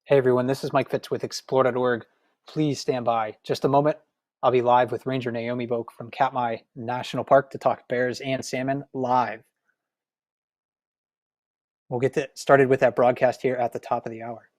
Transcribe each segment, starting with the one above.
Hey everyone, this is Mike FITZ with explore.org. Please stand by. Just a moment. I'll be live with Ranger Naomi Boak from Katmai National Park to talk bears and salmon live. We'll get started with that broadcast here at the top of the hour.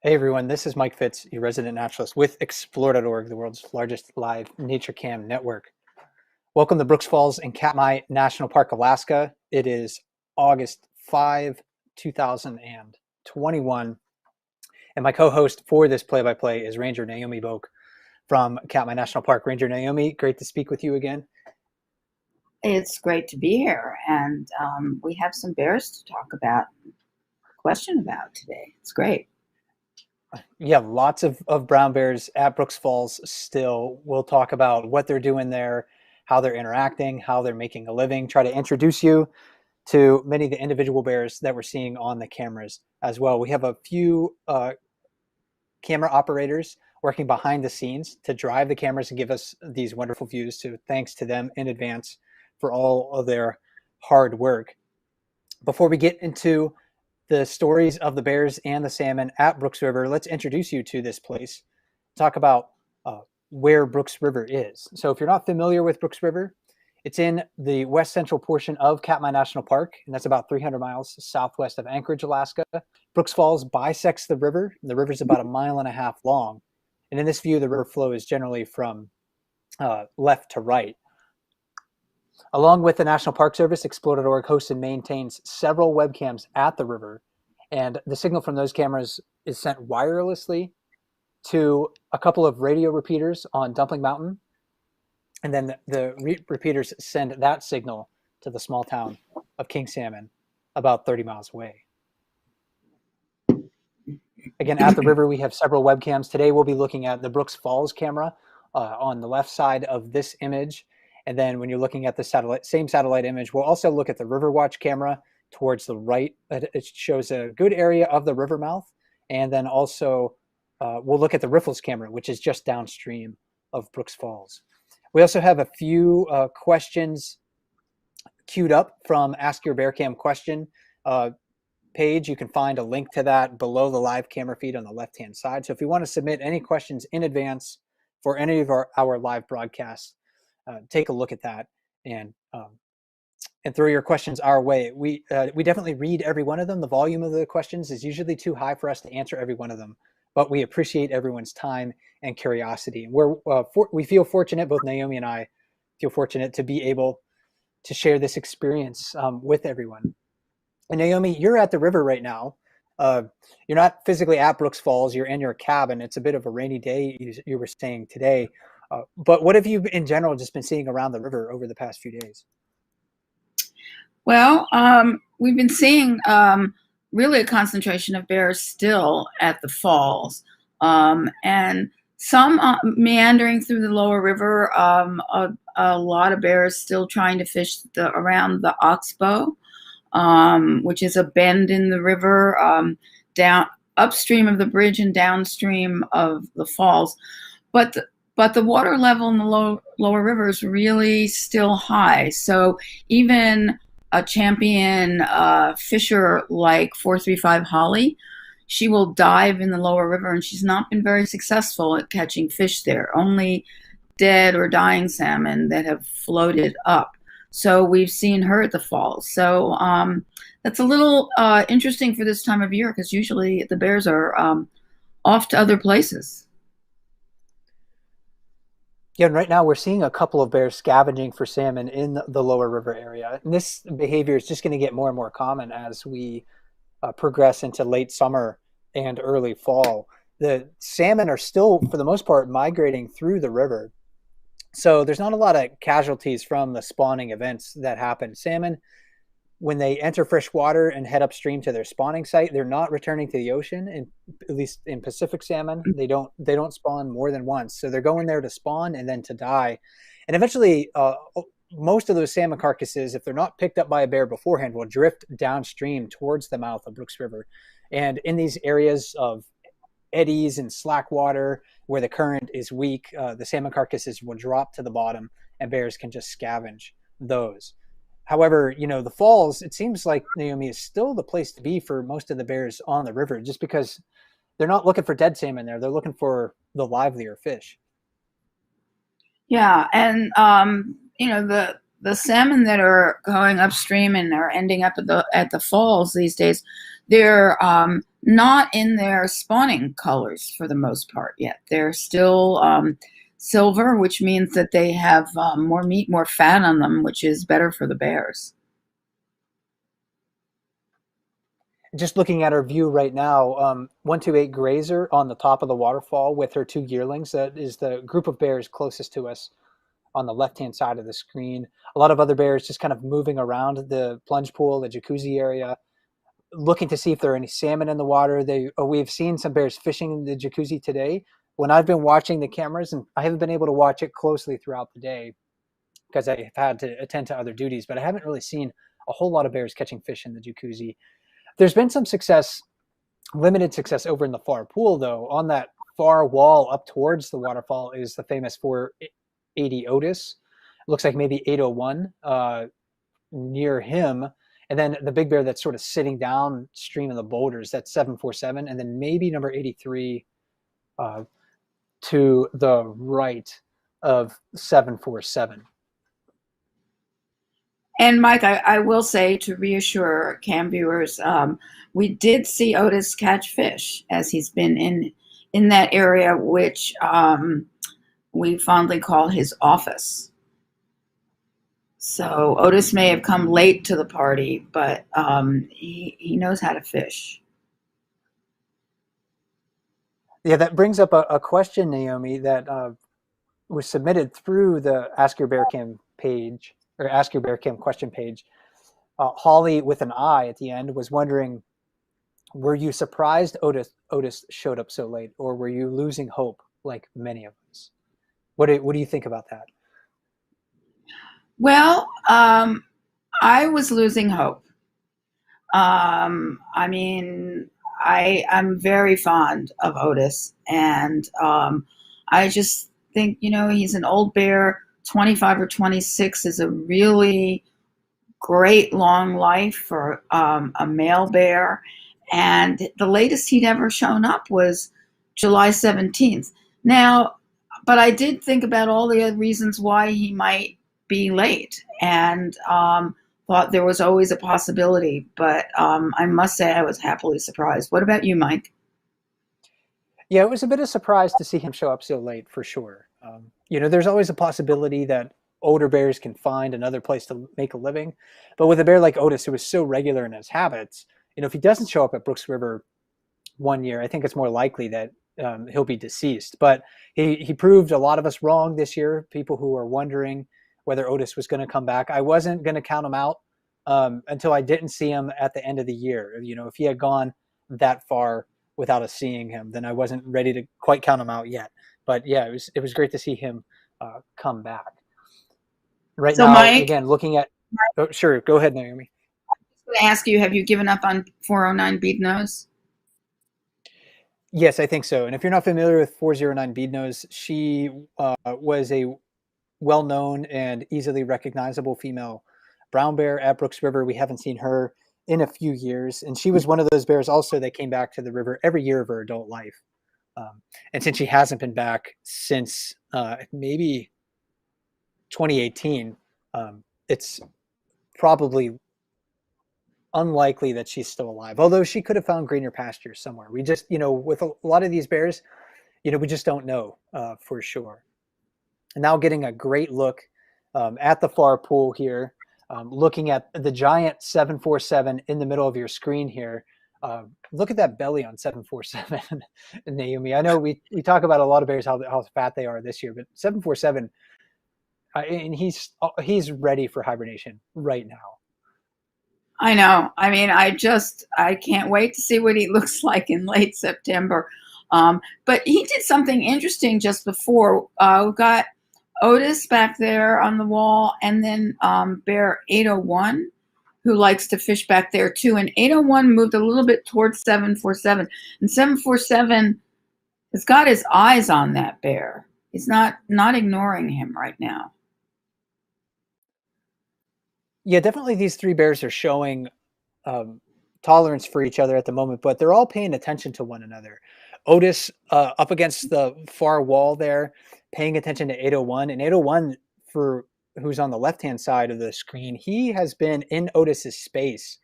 Hey everyone, this is Mike FITZ, your resident naturalist with explore.org, the world's largest live nature cam network. Welcome to Brooks Falls in Katmai National Park, Alaska. It is August 5, 2021. And my co-host for this play-by-play is Ranger Naomi Boak from Katmai National Park. Ranger Naomi, great to speak with you again. It's great to be here, and we have some bears to talk about, question about today. It's great. Yeah, lots of brown bears at Brooks Falls still. We'll talk about what they're doing there, how they're interacting, how they're making a living, try to introduce you to many of the individual bears that we're seeing on the cameras as well. We have a few camera operators working behind the scenes to drive the cameras and give us these wonderful views. So thanks to them in advance for all of their hard work. Before we get into the stories of the bears and the salmon at Brooks River, let's introduce you to this place. Talk about where Brooks River is. So if you're not familiar with Brooks River, it's in the west central portion of Katmai National Park, and that's about 300 miles southwest of Anchorage, Alaska. Brooks Falls bisects the river. The river is about 1.5 miles long. And in this view, the river flow is generally from left to right. Along with the National Park Service, explore.org hosts and maintains several webcams at the river. And the signal from those cameras is sent wirelessly to a couple of radio repeaters on Dumpling Mountain. And then the repeaters send that signal to the small town of King Salmon, about 30 miles away. Again, at the river, we have several webcams. Today, we'll be looking at the Brooks Falls camera on the left side of this image. And then when you're looking at the same satellite image, we'll also look at the Riverwatch camera towards the right. It shows a good area of the river mouth. And then also we'll look at the Riffles camera, which is just downstream of Brooks Falls. We also have a few questions queued up from Ask Your Bear Cam question page. You can find a link to that below the live camera feed on the left-hand side. So if you want to submit any questions in advance for any of our live broadcasts, take a look at that and throw your questions our way. We definitely read every one of them. The volume of the questions is usually too high for us to answer every one of them, but we appreciate everyone's time and curiosity. We feel fortunate, both Naomi and I feel fortunate to be able to share this experience with everyone. And Naomi, you're at the river right now. Uh, you're not physically at Brooks Falls. You're in your cabin. It's a bit of a rainy day, you were saying today. But what have you, in general, just been seeing around the river over the past few days? Well, we've been seeing really a concentration of bears still at the falls, and some meandering through the lower river. A lot of bears still trying to fish around the Oxbow, which is a bend in the river down upstream of the bridge and downstream of the falls. But the water level in the lower river is really still high. So even a champion fisher like 435 Holly, she will dive in the lower river, and she's not been very successful at catching fish there. Only dead or dying salmon that have floated up. So we've seen her at the falls. So that's a little interesting for this time of year, because usually the bears are off to other places. Yeah, and right now we're seeing a couple of bears scavenging for salmon in the lower river area. And this behavior is just going to get more and more common as we progress into late summer and early fall. The salmon are still, for the most part, migrating through the river. So there's not a lot of casualties from the spawning events that happen. Salmon, when they enter fresh water and head upstream to their spawning site, they're not returning to the ocean. And at least in Pacific salmon, they don't spawn more than once. So they're going there to spawn and then to die. And eventually, most of those salmon carcasses, if they're not picked up by a bear beforehand, will drift downstream towards the mouth of Brooks River. And in these areas of eddies and slack water where the current is weak, the salmon carcasses will drop to the bottom, and bears can just scavenge those. However, the falls, it seems like, Naomi, is still the place to be for most of the bears on the river, just because they're not looking for dead salmon there. They're looking for the livelier fish. Yeah, and the salmon that are going upstream and are ending up at the falls these days, they're not in their spawning colors for the most part yet. They're still silver, which means that they have more meat, more fat on them, which is better for the bears. Just looking at our view right now, 128 Grazer on the top of the waterfall with her two yearlings. That is the group of bears closest to us on the left-hand side of the screen. A lot of other bears just kind of moving around the plunge pool, the jacuzzi area, looking to see if there are any salmon in the water. We've seen some bears fishing in the jacuzzi today. When I've been watching the cameras, and I haven't been able to watch it closely throughout the day because I've had to attend to other duties, but I haven't really seen a whole lot of bears catching fish in the jacuzzi. There's been some success, limited success over in the far pool, though. On that far wall up towards the waterfall is the famous 480 Otis. It looks like maybe 801 near him. And then the big bear that's sort of sitting downstream of the boulders, that's 747. And then maybe number 83 to the right of 747. And Mike, I will say, to reassure cam viewers, we did see Otis catch fish as he's been in that area, which we fondly call his office. So Otis may have come late to the party, but he knows how to fish. Yeah, that brings up a question, Naomi, that was submitted through the Ask Your Bear Cam page, or Ask Your Bear Cam question page. Holly with an I at the end was wondering, were you surprised Otis showed up so late, or were you losing hope like many of us? What do you think about that? Well, I was losing hope. I mean, I'm very fond of Otis, and I just think, he's an old bear. 25 or 26 is a really great long life for a male bear, and the latest he'd ever shown up was July 17th. Now, but I did think about all the other reasons why he might be late, and thought there was always a possibility, but I must say I was happily surprised. What about you, Mike? Yeah, it was a bit of a surprise to see him show up so late for sure. There's always a possibility that older bears can find another place to make a living. But with a bear like Otis, who was so regular in his habits, if he doesn't show up at Brooks River one year, I think it's more likely that he'll be deceased. But he proved a lot of us wrong this year. People who were wondering whether Otis was going to come back. I wasn't going to count him out until I didn't see him at the end of the year. If he had gone that far without us seeing him, then I wasn't ready to quite count him out yet. But yeah, it was great to see him come back. Right So, now, Mike, again, looking at. Oh, sure, go ahead, Naomi. I'm going to ask you: have you given up on 409 bead nose? Yes, I think so. And if you're not familiar with 409 Beadnose, she was a well-known and easily recognizable female brown bear at Brooks River. We haven't seen her in a few years, and she was one of those bears also that came back to the river every year of her adult life. And since she hasn't been back since maybe 2018, it's probably unlikely that she's still alive. Although she could have found greener pastures somewhere. We just, with a lot of these bears, we just don't know for sure. And now getting a great look at the far pool here, looking at the giant 747 in the middle of your screen here. Look at that belly on 747, Naomi. I know we talk about a lot of bears, how fat they are this year, but 747, and he's ready for hibernation right now. I know. I mean, I can't wait to see what he looks like in late September. But he did something interesting just before. We've got Otis back there on the wall, and then bear 801, who likes to fish back there too. And 801 moved a little bit towards 747. And 747 has got his eyes on that bear. He's not ignoring him right now. Yeah, definitely these three bears are showing tolerance for each other at the moment, but they're all paying attention to one another. Otis up against the far wall there, paying attention to 801. And 801, for who's on the left-hand side of the screen, he has been in Otis's space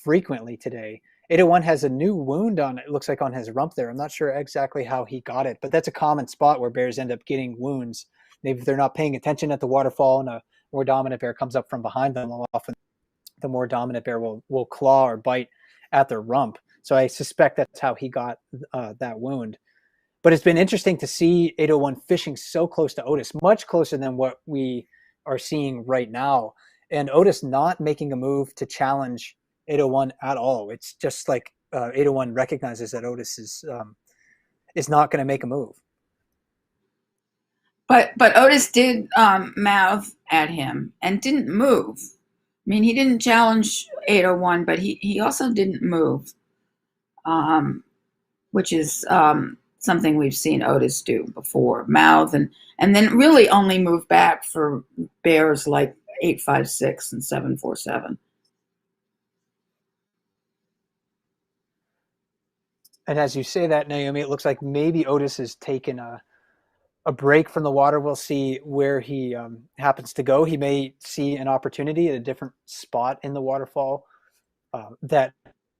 frequently today. 801 has a new wound on it, looks like on his rump there. I'm not sure exactly how he got it, but that's a common spot where bears end up getting wounds. Maybe if they're not paying attention at the waterfall and a more dominant bear comes up from behind them, often the more dominant bear will claw or bite at their rump. So I suspect that's how he got that wound. But it's been interesting to see 801 fishing so close to Otis, much closer than what we are seeing right now. And Otis not making a move to challenge 801 at all. It's just like 801 recognizes that Otis is not going to make a move. But Otis did mouth at him and didn't move. I mean, he didn't challenge 801, but he also didn't move, which is something we've seen Otis do before, mouth and then really only move back for bears like 856 and 747. And as you say that, Naomi, it looks like maybe Otis has taken a break from the water. We'll see where he happens to go. He may see an opportunity at a different spot in the waterfall that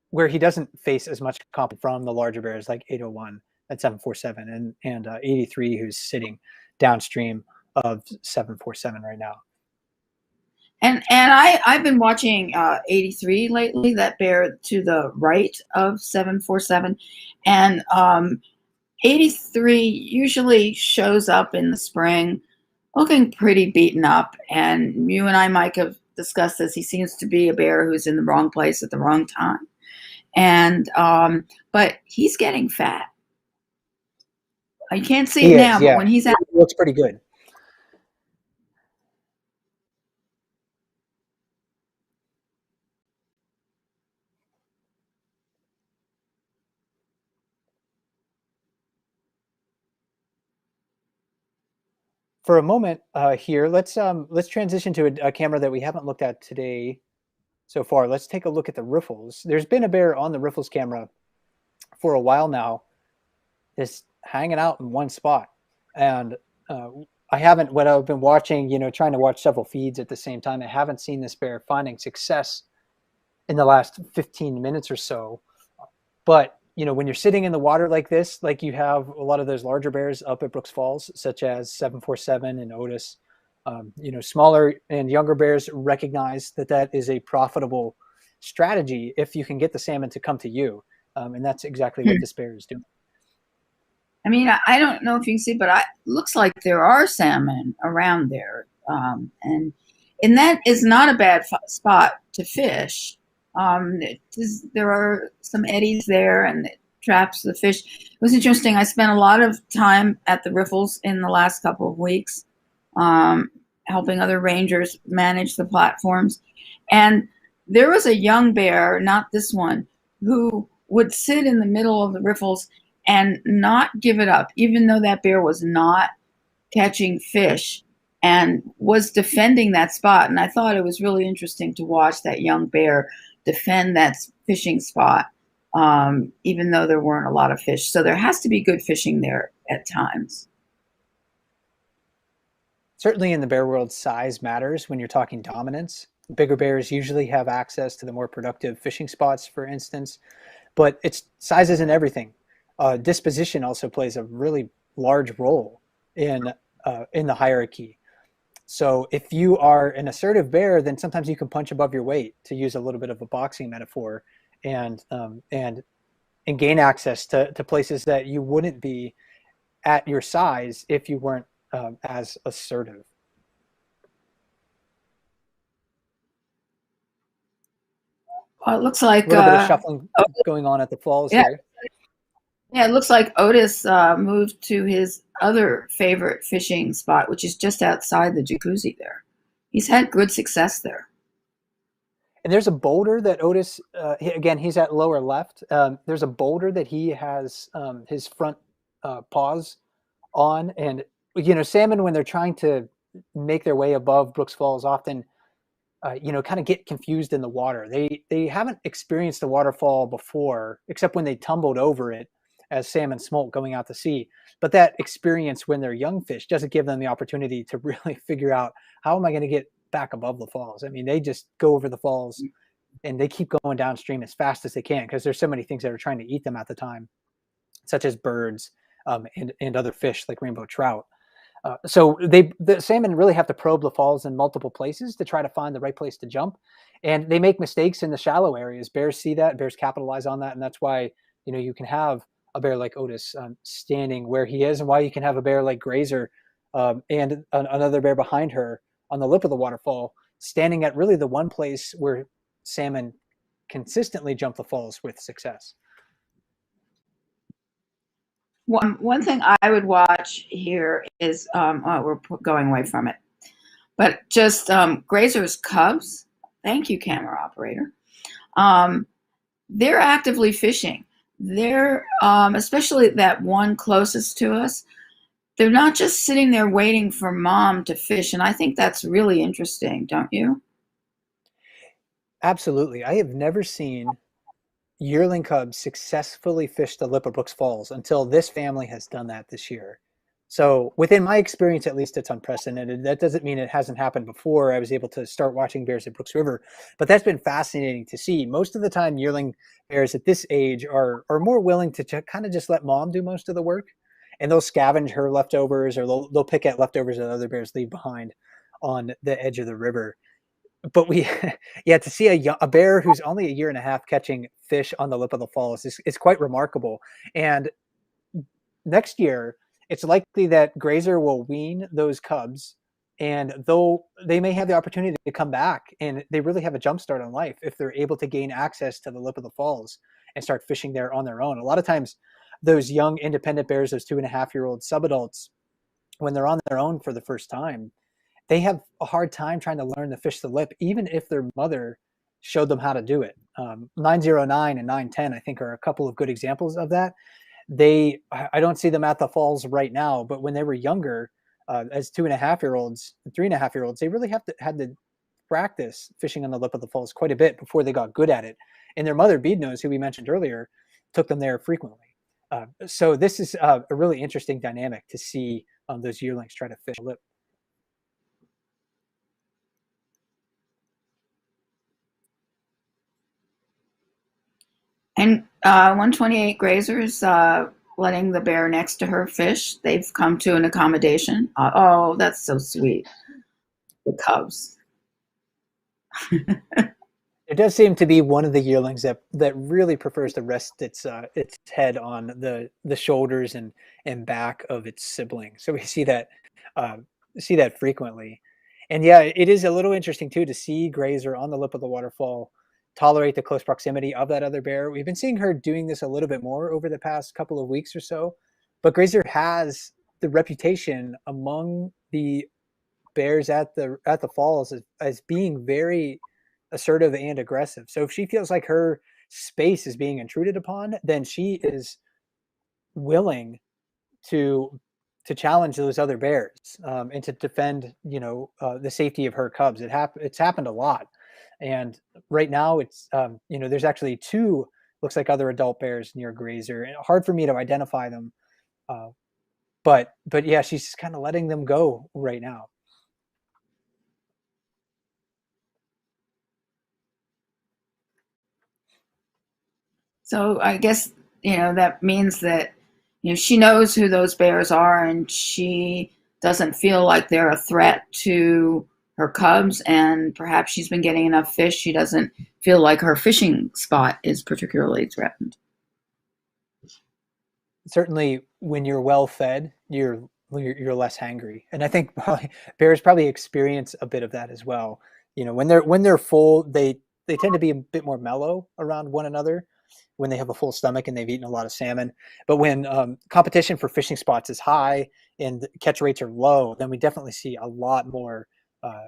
where he doesn't face as much competition from the larger bears like 801 and 747 and 83, who's sitting downstream of 747 right now. And I've been watching 83 lately, that bear to the right of 747, and 83 usually shows up in the spring looking pretty beaten up. And you and I, Mike, have discussed this. He seems to be a bear who's in the wrong place at the wrong time. And but he's getting fat. You can't see it now, but when he's out, it looks pretty good. For a moment here, let's transition to a camera that we haven't looked at today so far. Let's take a look at the riffles. There's been a bear on the riffles camera for a while now, just hanging out in one spot. And I haven't, when I've been watching, trying to watch several feeds at the same time, I haven't seen this bear finding success in the last 15 minutes or so. But when you're sitting in the water like this, like you have a lot of those larger bears up at Brooks Falls, such as 747 and Otis, smaller and younger bears recognize that that is a profitable strategy if you can get the salmon to come to you. And that's exactly what this bear is doing. I mean, I don't know if you can see, but it looks like there are salmon around there, and that is not a bad spot to fish. There are some eddies there, and it traps the fish. It was interesting. I spent a lot of time at the riffles in the last couple of weeks, helping other rangers manage the platforms, and there was a young bear, not this one, who would sit in the middle of the riffles and not give it up, even though that bear was not catching fish and was defending that spot. And I thought it was really interesting to watch that young bear defend that fishing spot, even though there weren't a lot of fish. So there has to be good fishing there at times. Certainly in the bear world, size matters when you're talking dominance. Bigger bears usually have access to the more productive fishing spots, for instance, but size isn't everything. Disposition also plays a really large role in the hierarchy. So if you are an assertive bear, then sometimes you can punch above your weight, to use a little bit of a boxing metaphor, and gain access to places that you wouldn't be at your size if you weren't as assertive. Well, it looks like a little bit of shuffling going on at the falls here. Yeah, it looks like Otis moved to his other favorite fishing spot, which is just outside the jacuzzi there. He's had good success there. And there's a boulder that Otis, again, he's at lower left. There's a boulder that he has his front paws on. And, salmon, when they're trying to make their way above Brooks Falls, often, kind of get confused in the water. They haven't experienced the waterfall before, except when they tumbled over it as salmon smolt going out to sea. But that experience when they're young fish doesn't give them the opportunity to really figure out, how am I going to get back above the falls? I mean, they just go over the falls and they keep going downstream as fast as they can, because there's so many things that are trying to eat them at the time, such as birds and other fish like rainbow trout. So the salmon really have to probe the falls in multiple places to try to find the right place to jump. And they make mistakes in the shallow areas. Bears see that, bears capitalize on that. And that's why, you can have a bear like Otis standing where he is, and why you can have a bear like Grazer and another bear behind her on the lip of the waterfall, standing at really the one place where salmon consistently jump the falls with success. One thing I would watch here is, we're going away from it, but just Grazer's cubs. Thank you, camera operator. They're actively fishing. They're, especially that one closest to us, they're not just sitting there waiting for mom to fish. And I think that's really interesting, don't you? Absolutely. I have never seen yearling cubs successfully fish the lip of Brooks Falls until this family has done that this year. So within my experience, at least, it's unprecedented. That doesn't mean it hasn't happened before. I was able to start watching bears at Brooks River, but that's been fascinating to see. Most of the time, yearling bears at this age are more willing to kind of just let mom do most of the work, and they'll scavenge her leftovers, or they'll pick at leftovers that other bears leave behind on the edge of the river. But to see a bear who's only a year and a half catching fish on the lip of the falls is quite remarkable. And next year, it's likely that Grazer will wean those cubs, and though they may have the opportunity to come back, and they really have a jump start on life if they're able to gain access to the lip of the falls and start fishing there on their own. A lot of times, those young independent bears, those 2.5-year-old subadults, when they're on their own for the first time, they have a hard time trying to learn to fish the lip, even if their mother showed them how to do it. 909 and 910, I think, are a couple of good examples of that. I don't see them at the falls right now, but when they were younger, as 2.5-year-olds, 3.5-year-olds, they really had to practice fishing on the lip of the falls quite a bit before they got good at it. And their mother, Bead Nose, who we mentioned earlier, took them there frequently. So this is a really interesting dynamic to see those yearlings try to fish the lip. And 128 grazers letting the bear next to her fish. They've come to an accommodation. Oh, that's so sweet. The cubs. It does seem to be one of the yearlings that really prefers to rest its head on the shoulders and back of its sibling. So we see that frequently, and yeah, it is a little interesting too to see Grazer on the lip of the waterfall tolerate the close proximity of that other bear. We've been seeing her doing this a little bit more over the past couple of weeks or so, but Grazer has the reputation among the bears at the falls as being very assertive and aggressive. So if she feels like her space is being intruded upon, then she is willing to challenge those other bears and to defend, the safety of her cubs. It's happened a lot, and right now it's there's actually two looks like other adult bears near Grazer. And hard for me to identify them, uh, but yeah, she's kind of letting them go right now. So I guess, that means that, she knows who those bears are and she doesn't feel like they're a threat to her cubs. And perhaps she's been getting enough fish. She doesn't feel like her fishing spot is particularly threatened. Certainly when you're well fed, you're less hangry, and I think probably bears probably experience a bit of that as well. When they're full, they tend to be a bit more mellow around one another when they have a full stomach and they've eaten a lot of salmon. But when competition for fishing spots is high and catch rates are low, then we definitely see a lot more uh,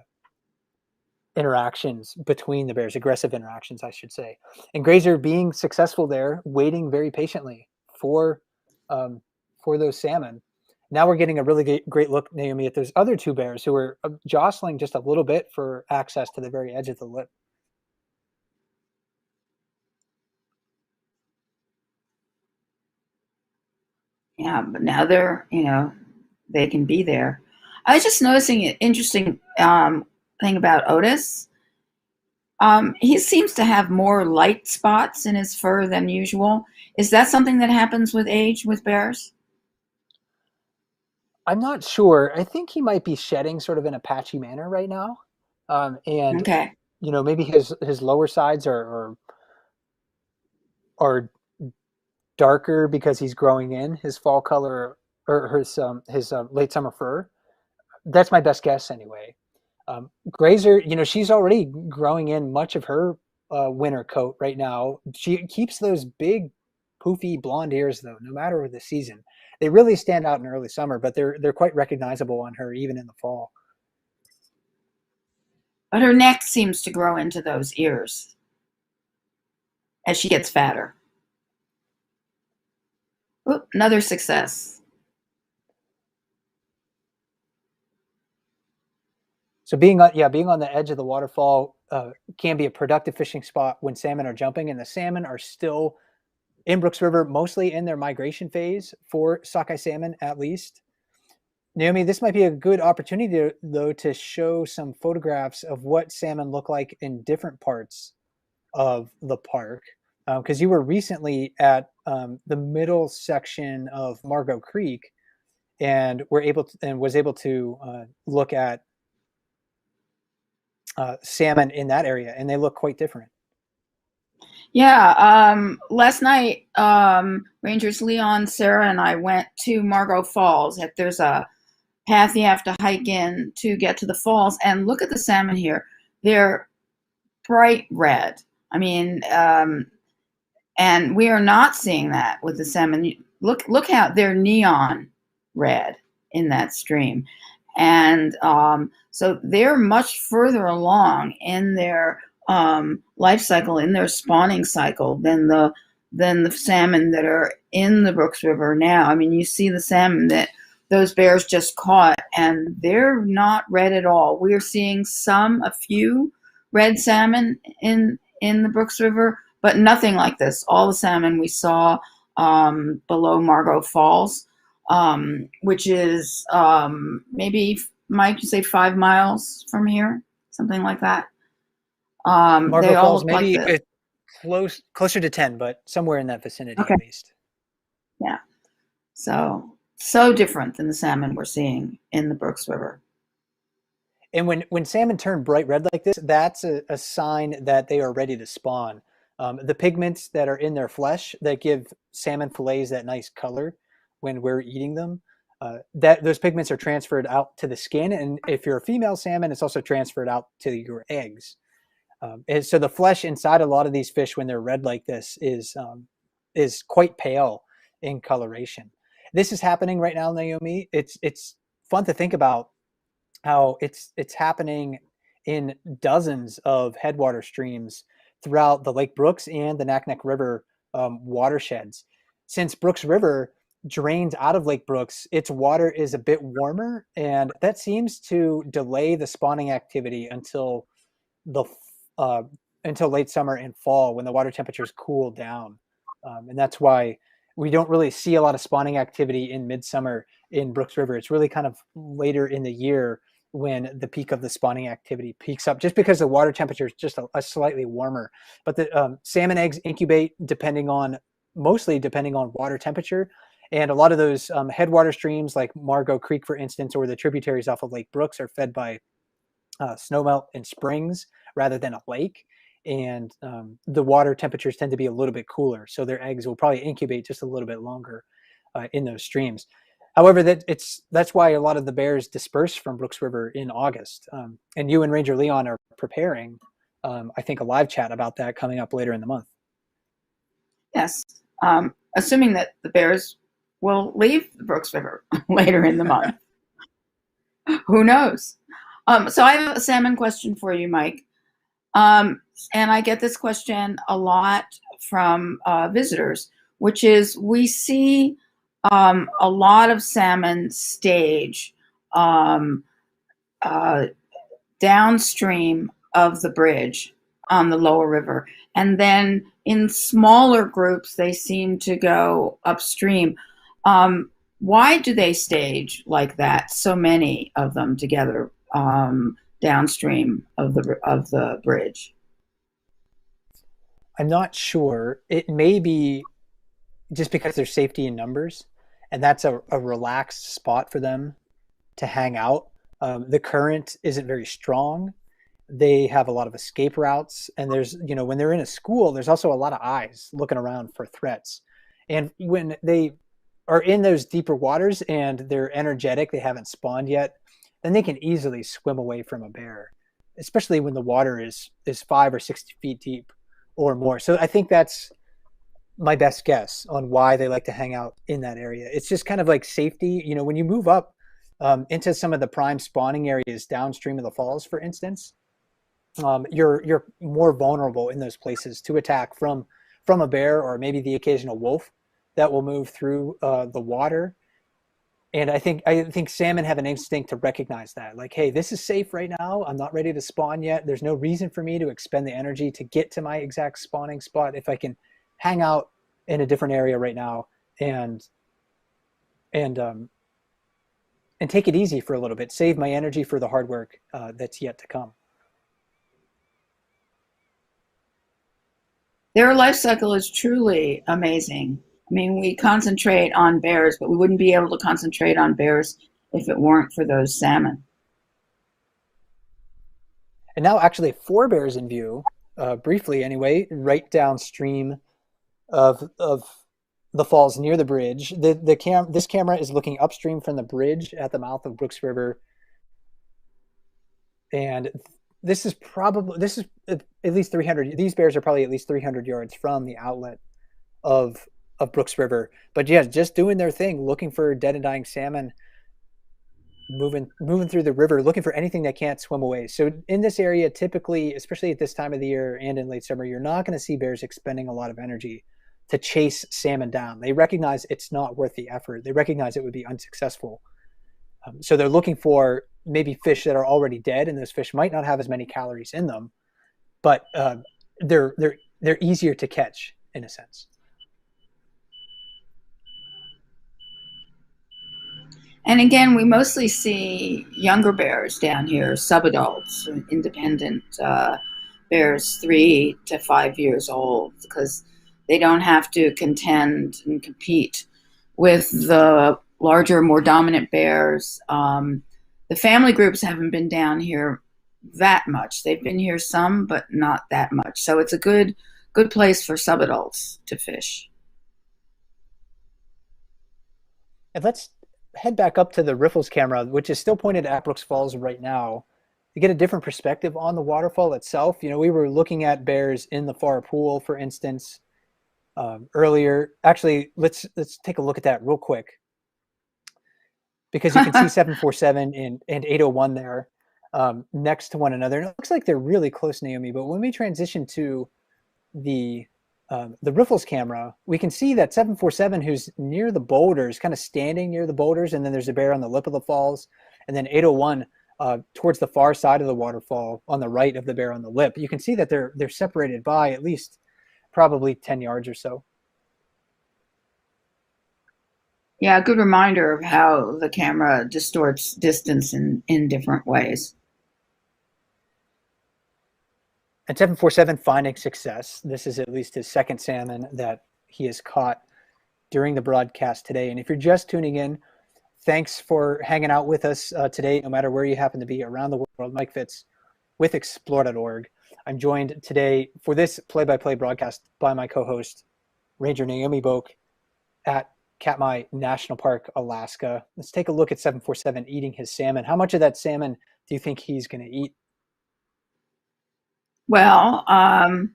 interactions between the bears, aggressive interactions, I should say. And Grazer being successful there, waiting very patiently for um, for those salmon. Now we're getting a really great look, Naomi, at those other two bears who are jostling just a little bit for access to the very edge of the lip. Yeah, but now they can be there. I was just noticing an interesting thing about Otis. He seems to have more light spots in his fur than usual. Is that something that happens with age with bears? I'm not sure. I think he might be shedding sort of in a patchy manner right now, and Okay. maybe his lower sides are darker because he's growing in his fall color or his late summer fur. That's my best guess anyway. Grazer, she's already growing in much of her winter coat right now. She keeps those big, poofy blonde ears though, no matter the season. They really stand out in early summer, but they're quite recognizable on her even in the fall. But her neck seems to grow into those ears as she gets fatter. Oop, another success. So being on the edge of the waterfall can be a productive fishing spot when salmon are jumping, and the salmon are still in Brooks River, mostly in their migration phase for sockeye salmon, at least. Naomi, this might be a good opportunity, though, to show some photographs of what salmon look like in different parts of the park, because you were recently at the middle section of Margot Creek, and was able to look at salmon in that area, and they look quite different. Yeah, last night, Rangers Leon, Sarah, and I went to Margot Falls. There's a path you have to hike in to get to the falls, and look at the salmon here. They're bright red. I mean, and we are not seeing that with the salmon. Look how they're neon red in that stream, and so they're much further along in their life cycle, in their spawning cycle, than the salmon that are in the Brooks River now. I mean, you see the salmon that those bears just caught, and they're not red at all. We're seeing a few red salmon in the Brooks River, but nothing like this. All the salmon we saw below Margot Falls, which is maybe, Mike, you say 5 miles from here, something like that. Margot They all Falls, look like maybe this. closer to 10, but somewhere in that vicinity Okay. at least. Yeah. So different than the salmon we're seeing in the Brooks River. And when salmon turn bright red like this, that's a sign that they are ready to spawn. The pigments that are in their flesh that give salmon fillets that nice color when we're eating them, that those pigments are transferred out to the skin. And if you're a female salmon, it's also transferred out to your eggs. And so the flesh inside a lot of these fish, when they're red like this, is quite pale in coloration. This is happening right now, Naomi. It's fun to think about how it's happening in dozens of headwater streams throughout the Lake Brooks and the Naknek River watersheds. Since Brooks River drains out of Lake Brooks, its water is a bit warmer, and that seems to delay the spawning activity the uh, until late summer and fall when the water temperatures cool down, and that's why we don't really see a lot of spawning activity in midsummer in Brooks River. It's really kind of later in the year when the peak of the spawning activity peaks up, just because the water temperature is just a slightly warmer. But the salmon eggs incubate mostly depending on water temperature. And a lot of those headwater streams like Margot Creek, for instance, or the tributaries off of Lake Brooks are fed by snowmelt and springs rather than a lake. And the water temperatures tend to be a little bit cooler. So their eggs will probably incubate just a little bit longer in those streams. However, that's why a lot of the bears disperse from Brooks River in August. And you and Ranger Leon are preparing, I think, a live chat about that coming up later in the month. Yes. Assuming that the bears will leave the Brooks River later in the month. Who knows? So I have a salmon question for you, Mike. And I get this question a lot from visitors, which is we see a lot of salmon stage downstream of the bridge on the lower river. And then in smaller groups, they seem to go upstream. Why do they stage like that, so many of them together downstream of the bridge? I'm not sure. It may be just because there's safety in numbers, and that's a relaxed spot for them to hang out. The current isn't very strong. They have a lot of escape routes, and when they're in a school, there's also a lot of eyes looking around for threats. And when they are in those deeper waters and they're energetic, they haven't spawned yet, then they can easily swim away from a bear, especially when the water is 5 or 6 feet deep or more. So I think that's my best guess on why they like to hang out in that area. It's just kind of like safety. When you move up into some of the prime spawning areas downstream of the falls, for instance, you're more vulnerable in those places to attack from a bear or maybe the occasional wolf that will move through the water. And I think salmon have an instinct to recognize that, like, hey, this is safe right now. I'm not ready to spawn yet. There's no reason for me to expend the energy to get to my exact spawning spot if I can hang out in a different area right now and take it easy for a little bit, save my energy for the hard work that's yet to come. Their life cycle is truly amazing. I mean, we concentrate on bears, but we wouldn't be able to concentrate on bears if it weren't for those salmon. And now actually 4 bears in view, briefly anyway, right downstream of the falls near the bridge. This camera is looking upstream from the bridge at the mouth of Brooks River. And this is at least 300. These bears are probably at least 300 yards from the outlet of Brooks River. But yeah, just doing their thing, looking for dead and dying salmon, moving through the river, looking for anything that can't swim away. So in this area, typically, especially at this time of the year and in late summer, you're not going to see bears expending a lot of energy to chase salmon down. They recognize it's not worth the effort. They recognize it would be unsuccessful. So they're looking for maybe fish that are already dead, and those fish might not have as many calories in them, but they're easier to catch in a sense. And again, we mostly see younger bears down here, subadults, independent bears 3 to 5 years old because they don't have to contend and compete with the larger, more dominant bears. The family groups haven't been down here that much. They've been here some, but not that much. So it's a good place for subadults to fish. And let's head back up to the Riffles camera, which is still pointed at Brooks Falls right now, to get a different perspective on the waterfall itself. You know, we were looking at bears in the far pool, for instance, earlier. Actually, let's take a look at that real quick, because you can see 747 and 801 there next to one another. And it looks like they're really close, Naomi. But when we transition to the Riffles camera, we can see that 747, who's near the boulders, kind of standing near the boulders, and then there's a bear on the lip of the falls, and then 801 towards the far side of the waterfall on the right of the bear on the lip. You can see that they're separated by at least probably 10 yards or so. Yeah, a good reminder of how the camera distorts distance in different ways. And 747 finding success. This is at least his second salmon that he has caught during the broadcast today. And if you're just tuning in, thanks for hanging out with us today, no matter where you happen to be around the world. Mike FITZ with explore.org. I'm joined today for this play-by-play broadcast by my co-host, Ranger Naomi Boak at Katmai National Park, Alaska. Let's take a look at 747 eating his salmon. How much of that salmon do you think he's going to eat? Well, I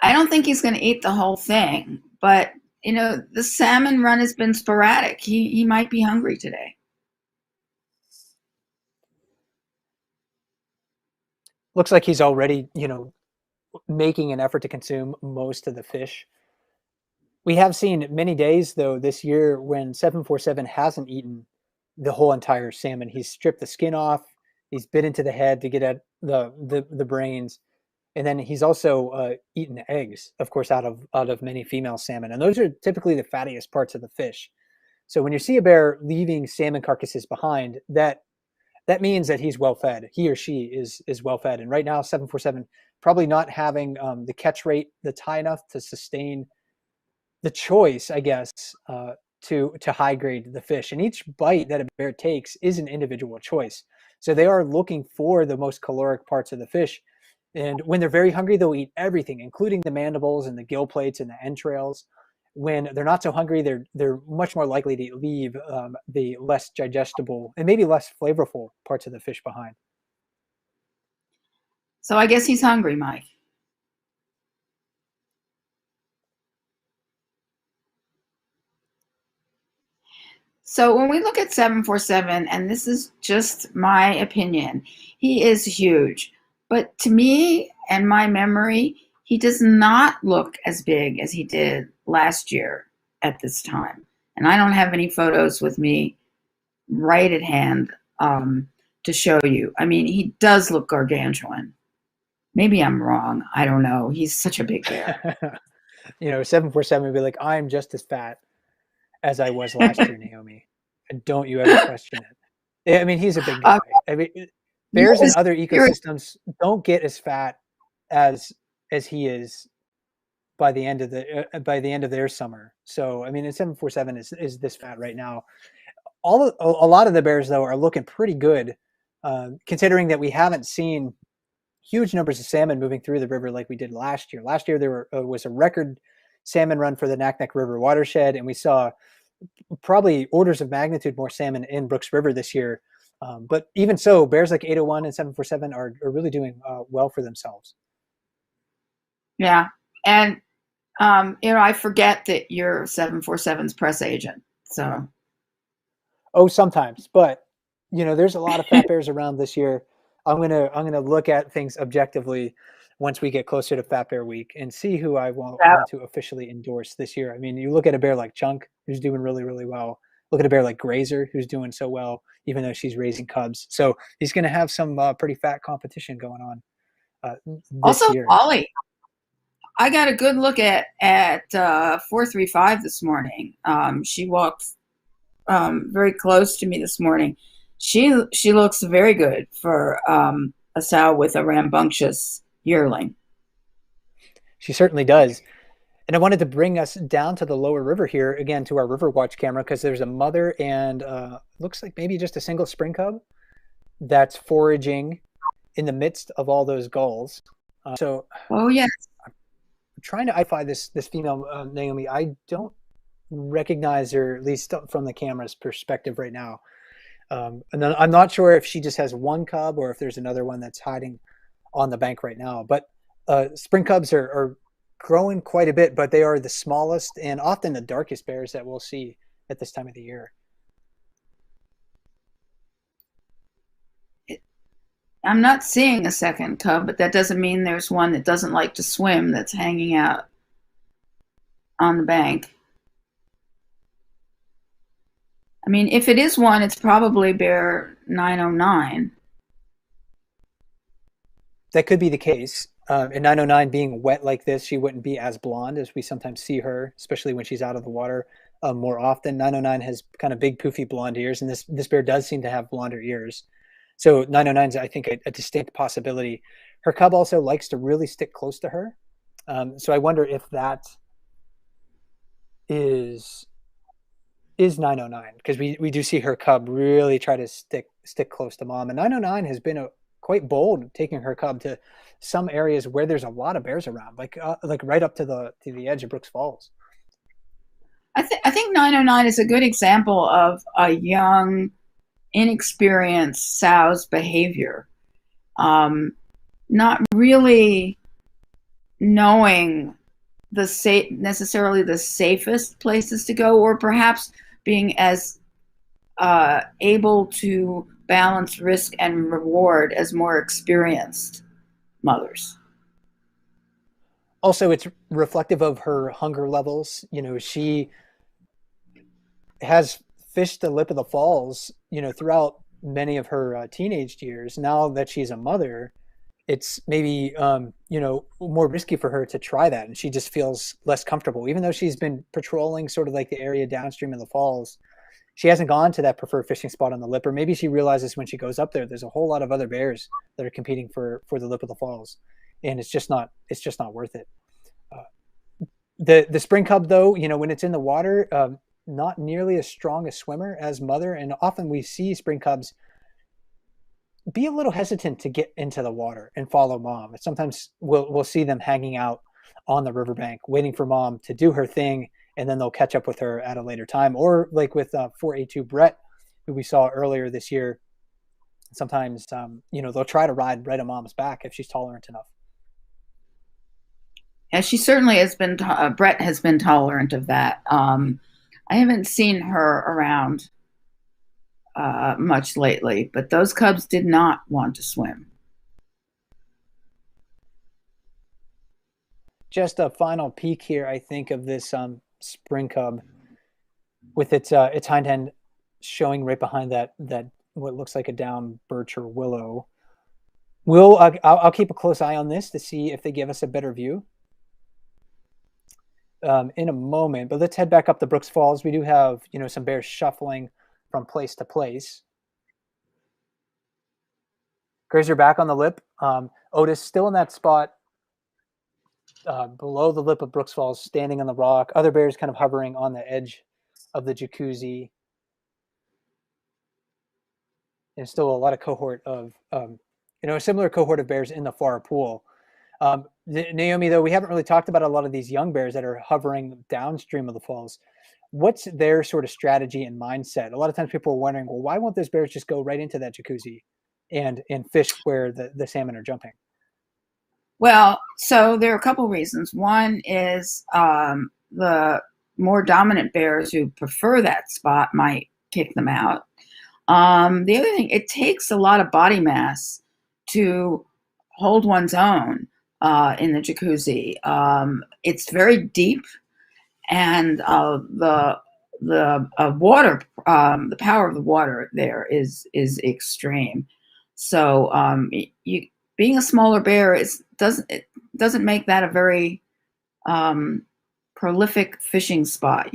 don't think he's going to eat the whole thing, but you know, the salmon run has been sporadic. He might be hungry today. Looks like he's already, making an effort to consume most of the fish. We have seen many days, though, this year when 747 hasn't eaten the whole entire salmon. He's stripped the skin off. He's bit into the head to get at the brains. And then he's also eaten eggs, of course, out of many female salmon. And those are typically the fattiest parts of the fish. So when you see a bear leaving salmon carcasses behind, that means that he's well fed. He or she is well fed. And right now, 747 probably not having the catch rate that's high enough to sustain the choice, I guess, to high grade the fish. And each bite that a bear takes is an individual choice. So they are looking for the most caloric parts of the fish. And when they're very hungry, they'll eat everything, including the mandibles and the gill plates and the entrails. When they're not so hungry, they're much more likely to leave the less digestible and maybe less flavorful parts of the fish behind. So I guess he's hungry, Mike. So when we look at 747, and this is just my opinion, he is huge. But to me and my memory, he does not look as big as he did last year at this time. And I don't have any photos with me right at hand to show you. I mean, he does look gargantuan. Maybe I'm wrong. I don't know. He's such a big bear. 747 would be like, I'm just as fat as I was last year, Naomi. And don't you ever question it. I mean, he's a big guy. I mean, bears in other ecosystems don't get as fat as he is by the end of their summer. So I mean, 747 is this fat right now. A lot of the bears, though, are looking pretty good, considering that we haven't seen huge numbers of salmon moving through the river like we did last year. Last year there was a record salmon run for the Naknek River watershed, and we saw probably orders of magnitude more salmon in Brooks River this year. But even so, bears like 801 and 747 are really doing well for themselves. Yeah. And, I forget that you're 747's press agent. So. Oh, sometimes. But, there's a lot of fat bears around this year. I'm gonna look at things objectively once we get closer to Fat Bear Week and see who I want to officially endorse this year. I mean, you look at a bear like Chunk, who's doing really, really well. Look at a bear like Grazer, who's doing so well, even though she's raising cubs. So he's going to have some pretty fat competition going on this year. Ollie, I got a good look at 435 this morning. She walked very close to me this morning. She looks very good for a sow with a rambunctious yearling. She certainly does. And I wanted to bring us down to the lower river here again to our river watch camera because there's a mother and looks like maybe just a single spring cub that's foraging in the midst of all those gulls. So Oh yes. I'm trying to identify this female Naomi. I don't recognize her, at least from the camera's perspective right now. And then I'm not sure if she just has one cub or if there's another one that's hiding on the bank right now. But spring cubs are growing quite a bit, but they are the smallest and often the darkest bears that we'll see at this time of the year. I'm not seeing a second cub, but that doesn't mean there's one that doesn't like to swim that's hanging out on the bank. I mean, if it is one, it's probably bear 909. That could be the case. And 909 being wet like this, she wouldn't be as blonde as we sometimes see her, especially when she's out of the water more often. 909 has kind of big, poofy blonde ears, and this bear does seem to have blonder ears. So 909 is, I think, a distinct possibility. Her cub also likes to really stick close to her. So I wonder if that is 909, because we do see her cub really try to stick close to mom. And 909 has been quite bold taking her cub to some areas where there's a lot of bears around, like right up to the edge of Brooks Falls. I think 909 is a good example of a young, inexperienced sow's behavior. Not really knowing necessarily the safest places to go, or perhaps being as able to balance risk and reward as more experienced mothers. Also, it's reflective of her hunger levels. She has fished the lip of the falls, throughout many of her teenage years. Now that she's a mother, it's maybe, more risky for her to try that. And she just feels less comfortable, even though she's been patrolling sort of like the area downstream of the falls. She hasn't gone to that preferred fishing spot on the lip, or maybe she realizes when she goes up there's a whole lot of other bears that are competing for the lip of the falls. And it's just not worth it. The spring cub, though, when it's in the water, not nearly as strong a swimmer as mother, and often we see spring cubs be a little hesitant to get into the water and follow mom. Sometimes we'll see them hanging out on the riverbank, waiting for mom to do her thing, and then they'll catch up with her at a later time. Or like with 4A2 Brett, who we saw earlier this year, sometimes they'll try to ride right on mom's back if she's tolerant enough. And she certainly has been. Brett has been tolerant of that. I haven't seen her around much lately, but those cubs did not want to swim. Just a final peek here, I think, of this spring cub with its hind end showing right behind that what looks like a down birch or willow. I'll keep a close eye on this to see if they give us a better view in a moment. But let's head back up the Brooks Falls. We do have some bears shuffling from place to place. Grazer back on the lip. Otis still in that spot below the lip of Brooks Falls, standing on the rock. Other bears kind of hovering on the edge of the jacuzzi. There's still a lot of cohort of, a similar cohort of bears in the far pool. Naomi, though, we haven't really talked about a lot of these young bears that are hovering downstream of the falls. What's their sort of strategy and mindset? A lot of times people are wondering, well, why won't those bears just go right into that jacuzzi and fish where the salmon are jumping? Well, so there are a couple reasons. One is the more dominant bears who prefer that spot might kick them out. The other thing, it takes a lot of body mass to hold one's own in the jacuzzi. It's very deep, and the water, the power of the water there is extreme. So being a smaller bear doesn't make that a very prolific fishing spot.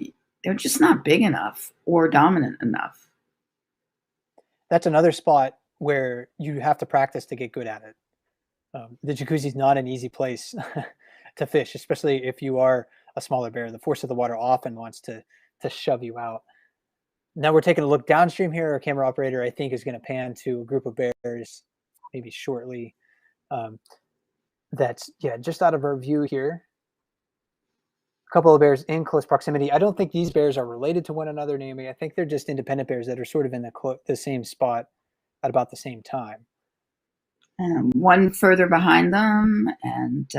They're just not big enough or dominant enough. That's another spot where you have to practice to get good at it. The jacuzzi is not an easy place to fish, especially if you are a smaller bear. The force of the water often wants to shove you out. Now we're taking a look downstream here. Our camera operator, I think, is going to pan to a group of bears maybe shortly. Um, that's, yeah, just out of our view here. A couple of bears in close proximity. I don't think these bears are related to one another, Naomi. I think they're just independent bears that are sort of in the same spot at about the same time. One further behind them, and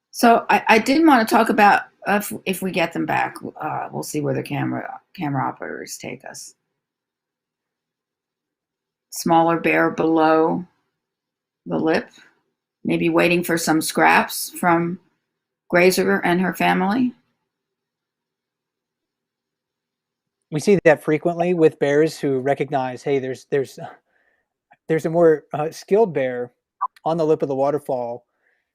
so I did want to talk about if we get them back. We'll see where the camera operators take us. Smaller bear below the lip, maybe waiting for some scraps from Grazer and her family. We see that frequently with bears who recognize, hey, there's a more skilled bear on the lip of the waterfall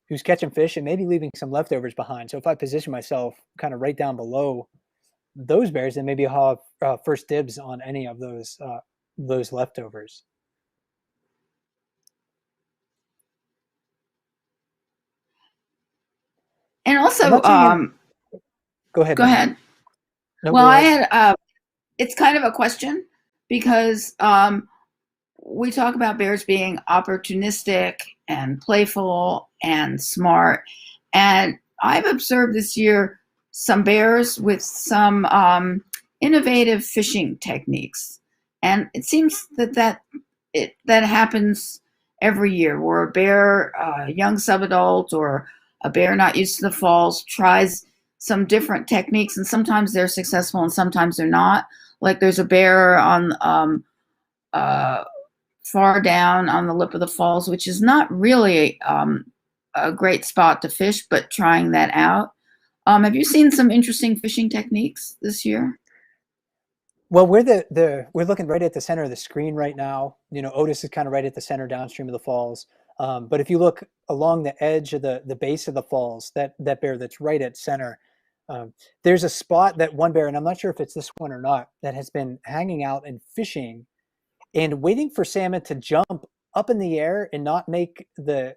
who's catching fish and maybe leaving some leftovers behind. So if I position myself kind of right down below those bears, then maybe I'll have first dibs on any of those leftovers. And also, go ahead. Go ahead. No, well, go I ahead. had it's kind of a question because we talk about bears being opportunistic and playful and smart, and I've observed this year some bears with some innovative fishing techniques, and it seems that happens every year, where a bear, a young subadult, or a bear not used to the falls tries some different techniques, and sometimes they're successful and sometimes they're not. Like there's a bear on far down on the lip of the falls, which is not really a great spot to fish, but trying that out. Have you seen some interesting fishing techniques this year? Well, we're looking right at the center of the screen right now. You know, Otis is kind of right at the center downstream of the falls. But if you look along the edge of the base of the falls, that bear that's right at center, there's a spot that one bear, and I'm not sure if it's this one or not, that has been hanging out and fishing and waiting for salmon to jump up in the air and not make the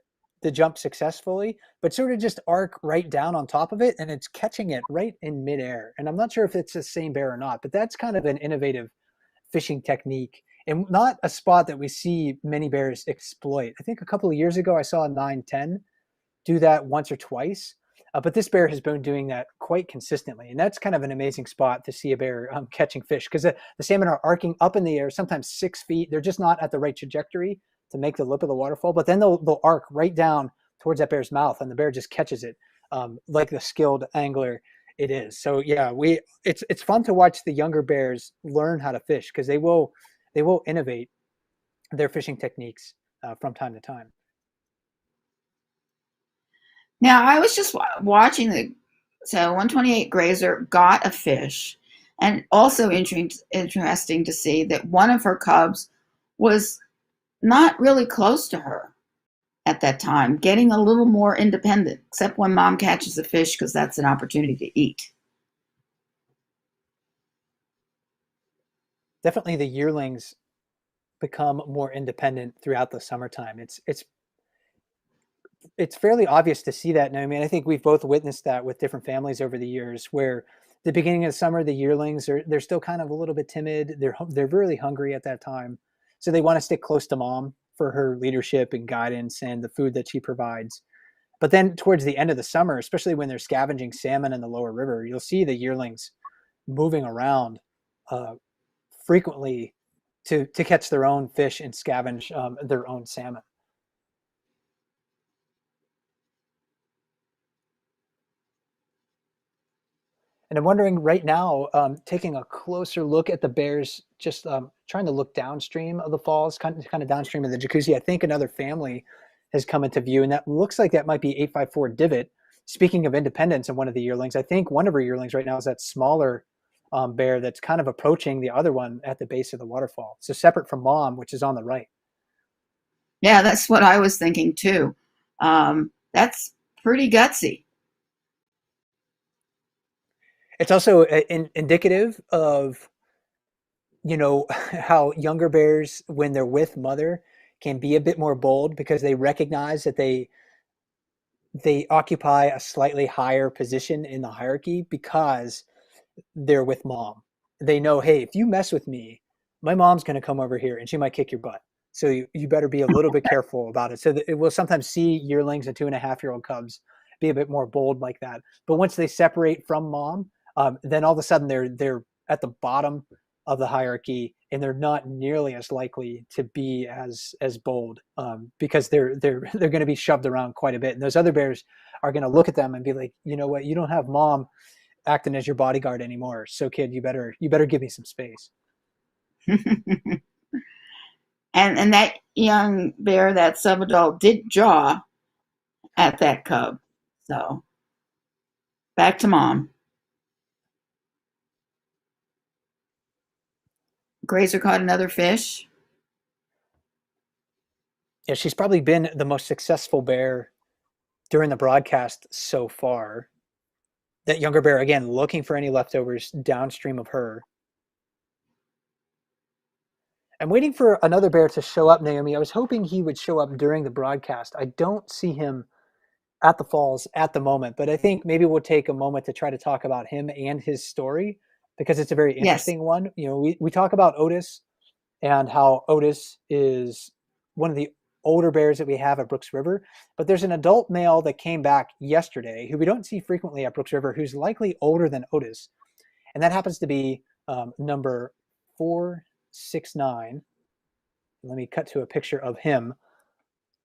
jump successfully, but sort of just arc right down on top of it, and it's catching it right in midair. And I'm not sure if it's the same bear or not, but that's kind of an innovative fishing technique and not a spot that we see many bears exploit. I think a couple of years ago I saw a 910 do that once or twice, but this bear has been doing that quite consistently, and that's kind of an amazing spot to see a bear catching fish, because the salmon are arcing up in the air, sometimes 6 feet. They're just not at the right trajectory to make the lip of the waterfall, but then they'll arc right down towards that bear's mouth, and the bear just catches it like the skilled angler it is. So yeah, it's fun to watch the younger bears learn how to fish, because they will innovate their fishing techniques from time to time. Now, I was just watching so 128 Grazer got a fish, and also interesting to see that one of her cubs was not really close to her at that time, getting a little more independent, except when mom catches a fish, because that's an opportunity to eat. Definitely the yearlings become more independent throughout the summertime. It's fairly obvious to see that now. I mean, I think we've both witnessed that with different families over the years, where the beginning of the summer, the yearlings they're still kind of a little bit timid. They're really hungry at that time, so they want to stick close to mom for her leadership and guidance and the food that she provides. But then towards the end of the summer, especially when they're scavenging salmon in the lower river, you'll see the yearlings moving around frequently to catch their own fish and scavenge their own salmon. And I'm wondering right now, taking a closer look at the bears, just trying to look downstream of the falls, kind of downstream of the jacuzzi. I think another family has come into view, and that looks like that might be 854 Divot. Speaking of independence and one of the yearlings, I think one of her yearlings right now is that smaller bear that's kind of approaching the other one at the base of the waterfall. So separate from mom, which is on the right. Yeah, that's what I was thinking too. That's pretty gutsy. It's also indicative of you know, how younger bears, when they're with mother, can be a bit more bold because they recognize that they occupy a slightly higher position in the hierarchy because they're with mom. They know, hey, if you mess with me, my mom's going to come over here and she might kick your butt. So you better be a little bit careful about it. So that it will sometimes see yearlings and 2.5-year-old cubs be a bit more bold like that. But once they separate from mom, then all of a sudden they're at the bottom of the hierarchy and they're not nearly as likely to be as bold because they're going to be shoved around quite a bit. And those other bears are going to look at them and be like, you know what, you don't have mom acting as your bodyguard anymore. So kid, you better give me some space. And that young bear, that subadult, did jaw at that cub. So back to mom. Grazer caught another fish. Yeah, she's probably been the most successful bear during the broadcast so far. That younger bear, again, looking for any leftovers downstream of her. I'm waiting for another bear to show up, Naomi. I was hoping he would show up during the broadcast. I don't see him at the falls at the moment, but I think maybe we'll take a moment to try to talk about him and his story because it's a very Yes. interesting one. You know, we talk about Otis and how Otis is one of the older bears that we have at Brooks River, but there's an adult male that came back yesterday who we don't see frequently at Brooks River who's likely older than Otis, and that happens to be number 469. Let me cut to a picture of him.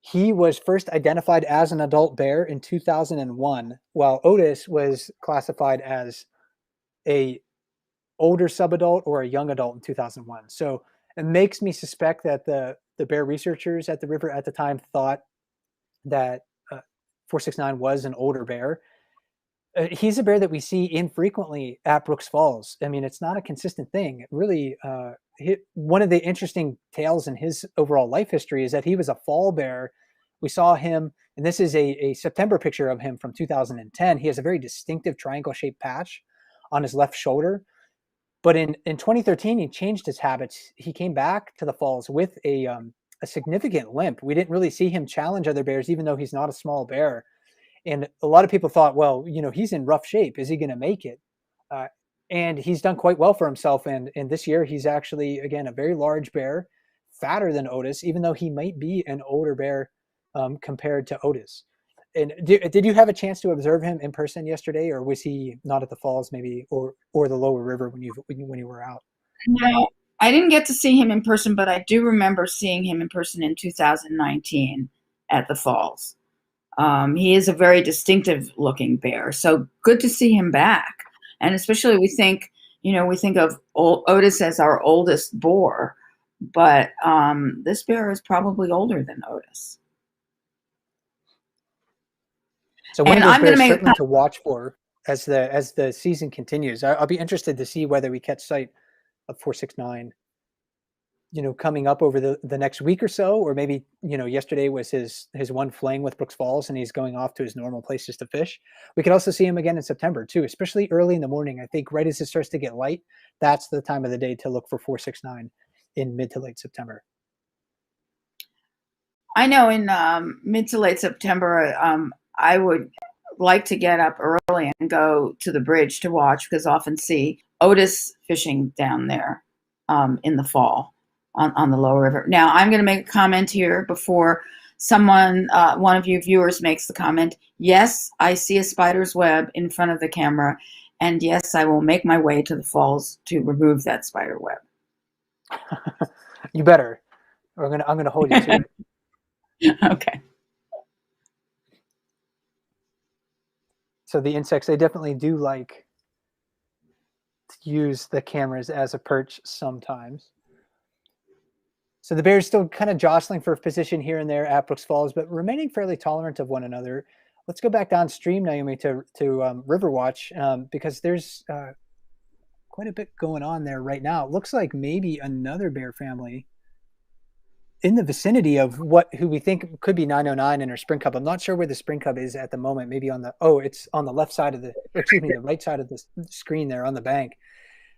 He was first identified as an adult bear in 2001, while Otis was classified as a older subadult or a young adult in 2001. So it makes me suspect that the bear researchers at the river at the time thought that 469 was an older bear. He's a bear that we see infrequently at Brooks Falls. I mean, it's not a consistent thing. It really, one of the interesting tales in his overall life history is that he was a fall bear. We saw him, and this is a September picture of him from 2010. He has a very distinctive triangle-shaped patch on his left shoulder. But in 2013, he changed his habits. He came back to the falls with a significant limp. We didn't really see him challenge other bears, even though he's not a small bear. And a lot of people thought, well, you know, he's in rough shape. Is he going to make it? And he's done quite well for himself. And this year, he's actually, again, a very large bear, fatter than Otis, even though he might be an older bear compared to Otis. And did you have a chance to observe him in person yesterday, or was he not at the falls, maybe, or the lower river when you were out? No, I didn't get to see him in person, but I do remember seeing him in person in 2019 at the falls. He is a very distinctive looking bear, so good to see him back. And especially we think of Otis as our oldest boar, but this bear is probably older than Otis. So one And of those I'm going to bears make certainly to watch for as the season continues. I'll be interested to see whether we catch sight of 469, you know, coming up over the next week or so, or maybe, you know, yesterday was his one fling with Brooks Falls and he's going off to his normal places to fish. We could also see him again in September too, especially early in the morning. I think right as it starts to get light, that's the time of the day to look for 469 in mid to late September. I know in mid to late September, I would like to get up early and go to the bridge to watch because I often see Otis fishing down there in the fall on the lower river. Now, I'm going to make a comment here before someone, one of you viewers makes the comment. Yes, I see a spider's web in front of the camera, and yes, I will make my way to the falls to remove that spider web. You better, or I'm gonna hold you to it. Okay. So the insects, they definitely do like to use the cameras as a perch sometimes. So the bears still kind of jostling for position here and there at Brooks Falls, but remaining fairly tolerant of one another. Let's go back downstream, Naomi, to Riverwatch, because there's quite a bit going on there right now. It looks like maybe another bear family in the vicinity of who we think could be 909 in her spring cub. I'm not sure where the spring cub is at the moment. Maybe it's on the left side of the right side of the screen there on the bank.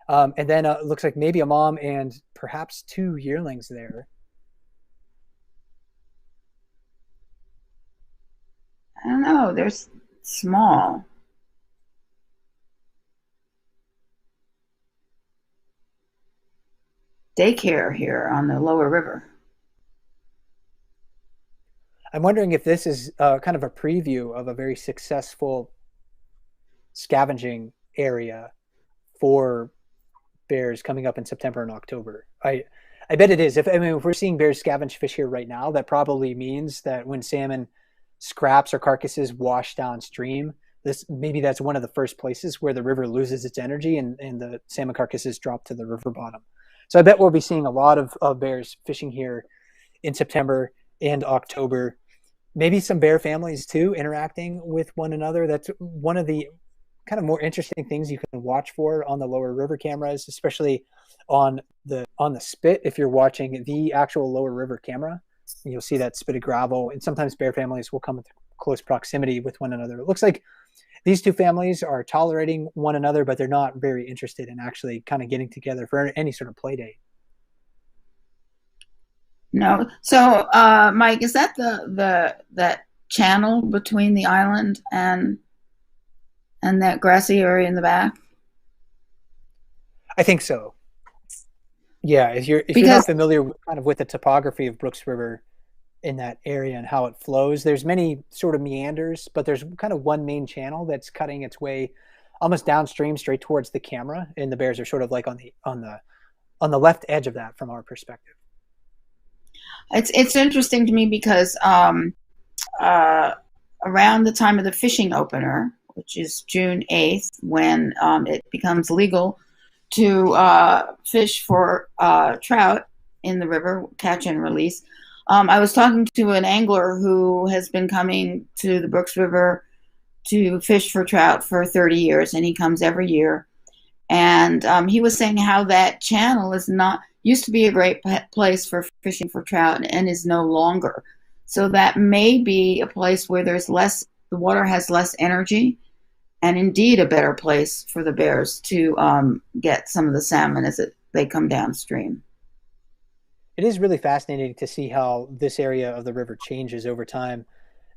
And then it looks like maybe a mom and perhaps two yearlings there. I don't know. They're small. Daycare here on the lower river. I'm wondering if this is kind of a preview of a very successful scavenging area for bears coming up in September and October. I bet it is. If we're seeing bears scavenge fish here right now, that probably means that when salmon scraps or carcasses wash downstream, this maybe that's one of the first places where the river loses its energy and the salmon carcasses drop to the river bottom. So I bet we'll be seeing a lot of bears fishing here in September and October. Maybe some bear families too interacting with one another. That's one of the kind of more interesting things you can watch for on the lower river cameras, especially on the spit. If you're watching the actual lower river camera, you'll see that spit of gravel, and sometimes bear families will come into close proximity with one another. It looks like these two families are tolerating one another, but they're not very interested in actually kind of getting together for any sort of play date. No. So, Mike, is that the that channel between the island and that grassy area in the back? I think so. Yeah, if you're Because not familiar with, kind of with the topography of Brooks River in that area and how it flows, there's many sort of meanders, but there's kind of one main channel that's cutting its way almost downstream straight towards the camera, and the bears are sort of like on the left edge of that from our perspective. it's interesting to me because uh, around the time of the fishing opener, which is June 8th, when it becomes legal to fish for trout in the river, catch and release. I was talking to an angler who has been coming to the Brooks River to fish for trout for 30 years, and he comes every year. And he was saying how that channel is not used to be a great place for fishing for trout and is no longer. So that may be a place where there's less, the water has less energy, and indeed a better place for the bears to get some of the salmon as they come downstream. It is really fascinating to see how this area of the river changes over time.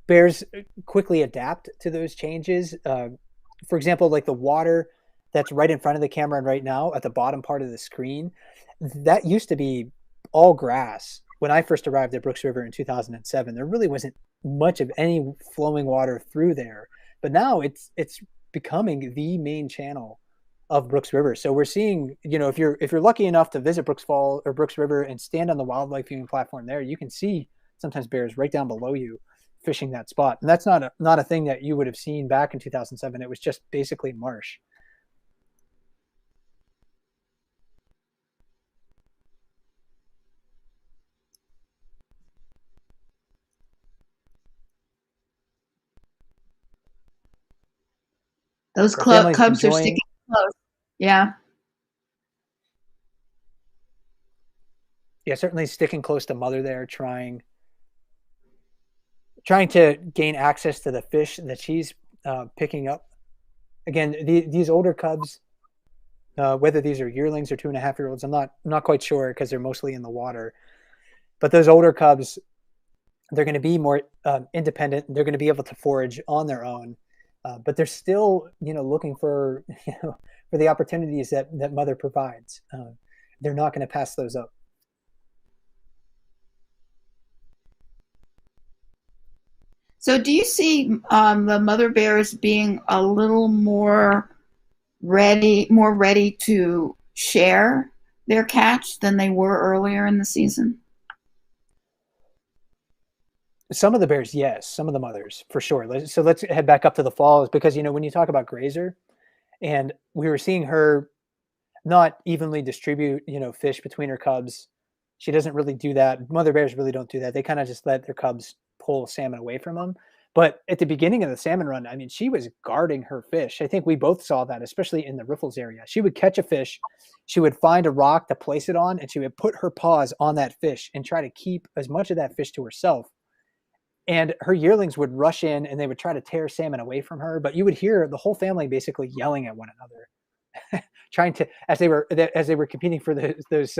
Bears quickly adapt to those changes. For example, like the water that's right in front of the camera and right now at the bottom part of the screen, that used to be all grass. When I first arrived at Brooks River in 2007, there really wasn't much of any flowing water through there. But now it's becoming the main channel of Brooks River. So we're seeing, if you're lucky enough to visit Brooks Fall or Brooks River and stand on the wildlife viewing platform there, you can see sometimes bears right down below you fishing that spot. And that's not a thing that you would have seen back in 2007. It was just basically marsh. Those Our families cubs are sticking enjoying, close. Yeah. yeah, certainly sticking close to mother there, trying to gain access to the fish that she's picking up. Again, these older cubs, whether these are yearlings or 2.5-year-olds, I'm not quite sure because they're mostly in the water. But those older cubs, they're going to be more independent. They're going to be able to forage on their own, but they're still, looking for, for the opportunities that mother provides. They're not going to pass those up. So do you see the mother bears being a little more ready to share their catch than they were earlier in the season? Some of the bears, yes. Some of the mothers, for sure. So let's head back up to the falls because when you talk about grazer, and we were seeing her not evenly distribute, fish between her cubs. She doesn't really do that. Mother bears really don't do that. They kind of just let their cubs pull salmon away from them. But at the beginning of the salmon run, I mean, she was guarding her fish. I think we both saw that, especially in the riffles area. She would catch a fish, she would find a rock to place it on, and she would put her paws on that fish and try to keep as much of that fish to herself. And her yearlings would rush in and they would try to tear salmon away from her, but you would hear the whole family basically yelling at one another trying to, as they were competing for those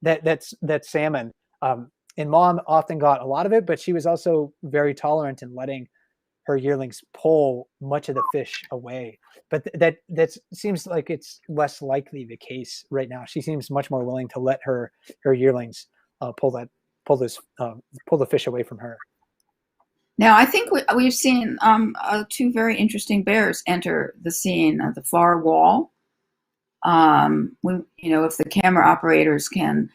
that salmon. And mom often got a lot of it, but she was also very tolerant in letting her yearlings pull much of the fish away. But that seems like it's less likely the case right now. She seems much more willing to let her yearlings pull the fish away from her. Now, I think we've seen two very interesting bears enter the scene at the far wall. If the camera operators can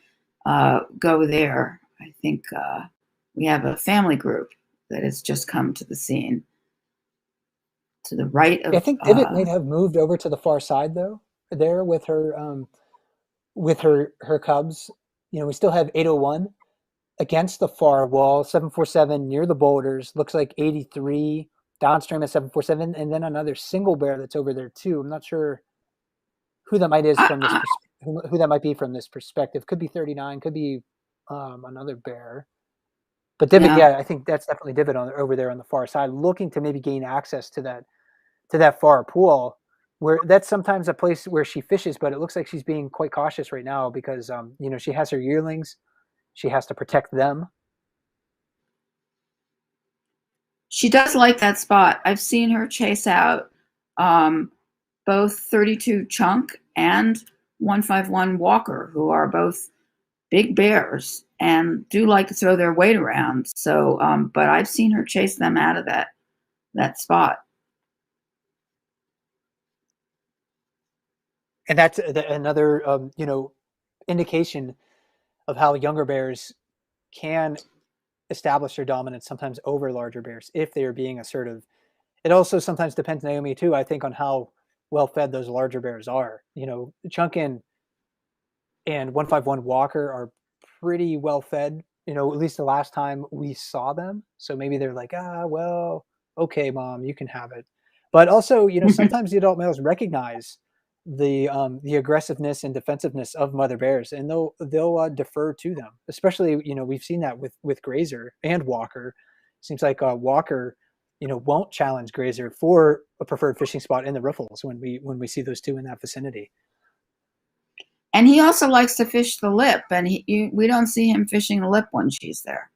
go there, I think we have a family group that has just come to the scene. To the right of, I think Divot might have moved over to the far side though, there with her cubs. We still have 801 against the far wall, 747 near the boulders. Looks like 83 downstream at 747, and then another single bear that's over there too. I'm not sure who that might be from this perspective. Could be 39, could be another bear. But Divot, yeah, I think that's definitely Divot over there on the far side, looking to maybe gain access to that far pool, where that's sometimes a place where she fishes, but it looks like she's being quite cautious right now because she has her yearlings, she has to protect them. She does like that spot. I've seen her chase out both 32 Chunk and 151 Walker, who are both big bears and do like to throw their weight around. So, but I've seen her chase them out of that spot. And that's another indication of how younger bears can establish their dominance sometimes over larger bears if they are being assertive. It also sometimes depends, Naomi, too, I think, on how well fed those larger bears are. Chunk and 151 Walker are pretty well fed, at least the last time we saw them. So maybe they're like, well, okay, mom, you can have it. But also, sometimes the adult males recognize the aggressiveness and defensiveness of mother bears, and they'll defer to them. Especially, we've seen that with Grazer and Walker. Seems like Walker, won't challenge Grazer for a preferred fishing spot in the riffles when we see those two in that vicinity. And he also likes to fish the lip, and we don't see him fishing the lip when she's there.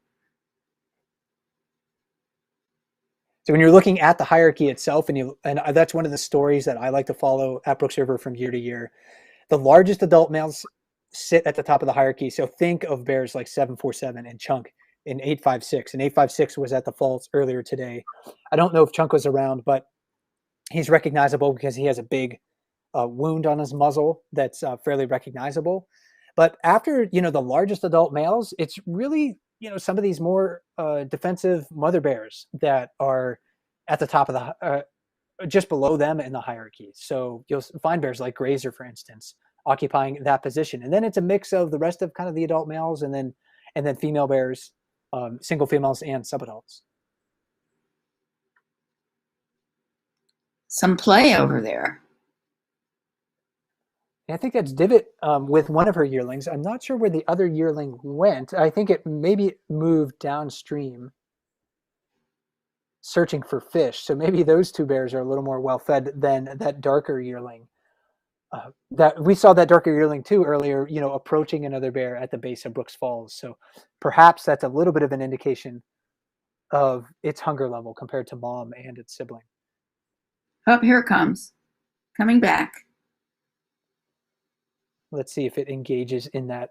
So when you're looking at the hierarchy itself, and that's one of the stories that I like to follow at Brooks River from year to year, the largest adult males sit at the top of the hierarchy. So think of bears like 747 and Chunk in 856. And 856 was at the falls earlier today. I don't know if Chunk was around, but he's recognizable because he has a big wound on his muzzle that's fairly recognizable. But after, the largest adult males, it's really, some of these more defensive mother bears that are at the top of the, just below them in the hierarchy. So you'll find bears like Grazer, for instance, occupying that position. And then it's a mix of the rest of kind of the adult males and then female bears, single females and subadults. Some play over there. I think that's Divot with one of her yearlings. I'm not sure where the other yearling went. I think it maybe moved downstream searching for fish. So maybe those two bears are a little more well-fed than that darker yearling. That we saw that darker yearling too earlier, approaching another bear at the base of Brooks Falls. So perhaps that's a little bit of an indication of its hunger level compared to mom and its sibling. Oh, here it comes. Coming back. Let's see if it engages in that